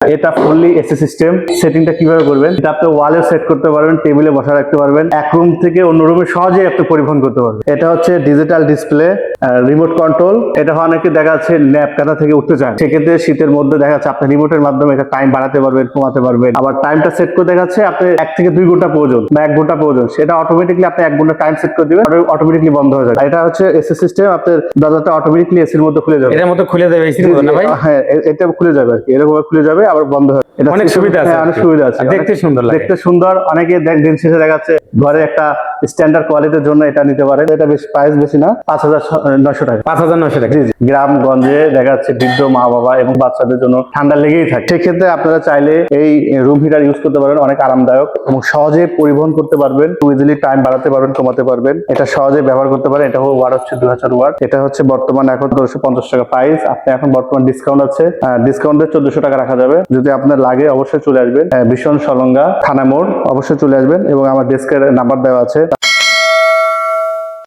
এটা fully AC system. সেটিংটা কিভাবে করবেন, এটা আপনি ওয়ালে সেট করতে পারবেন, টেবিলে বসা রাখতে পারবেন, এক রুম থেকে অন্য রুমে সহজেই আপনি পরিবহন করতে পারবেন। এটা হচ্ছে ডিজিটাল ডিসপ্লে, রিমোট কন্ট্রোল। এটা অনেকে দেখা যাচ্ছে ল্যাব কাঁথা থেকে উঠতে চায়, সেক্ষেত্রে শীতের মধ্যে দেখা যাচ্ছে আপনি রিমোটের মাধ্যমে এটা টাইম বাড়াতে পারবেন, কমাতে পারবেন। আবার টাইমটা সেট করে দেখা যাচ্ছে আপনি 1 থেকে 2 ঘন্টা প্রয়োজন বা 1 ঘন্টা প্রয়োজন, সেটা অটোমেটিকলি আপনি 1 ঘন্টা টাইম সেট করে দিবেন, অটোমেটিকলি বন্ধ হয়ে যাবে। এটা হচ্ছে এসি সিস্টেম, আপনার দরজাটা অটোমেটিকলি এসির মধ্যে খুলে যাবে। এটার মতো খুলে দেবে এসির মতো না ভাই? হ্যাঁ, এটা খুলে যাবে আর কি, এরকম খুলে যাবে আবার বন্ধ হবে। এটা অনেক সুবিধা আছে, হ্যাঁ, অনেক সুবিধা আছে, আর দেখতে সুন্দর লাগে। দেখতে সুন্দর। অনেকে দিন শেষে দেখা যাচ্ছে ঘরে একটা স্ট্যান্ডার্ড কোয়ালিটির জন্য এটা নিতে পারে। এটা বেশ প্রাইস বেশি না, 5,900 টাকা। 5,900 টাকা। জি জি। গ্রামগঞ্জে দেখা যাচ্ছে বৃদ্ধ মা বাবা এবং বাচ্চাদের জন্য ঠান্ডা লেগেই থাকে, সেক্ষেত্রে আপনারা চাইলে এই রুম হিটার ইউজ করতে পারেন। অনেক আরামদায়ক এবং সহজে পরিবহন করতে পারবেন, ইজিলি টাইম বাড়াতে পারবেন, কমাতে পারবেন। এটা সহজে ব্যবহার করতে পারেন। এটা ওয়াট হচ্ছে 2000 ওয়াট। এটা হচ্ছে বর্তমান এখন 250 টাকা প্রাইস। আপনি এখন বর্তমান ডিসকাউন্ট আছে, ডিসকাউন্টে 1400 টাকা রাখা যাবে। যদি আপনার লাগে অবশ্যই চলে আসবেন, ভীষণ সলঙ্গা থানা মোড়, অবশ্যই চলে আসবেন এবং আমার ডেস্কের নাম্বার দেওয়া আছে।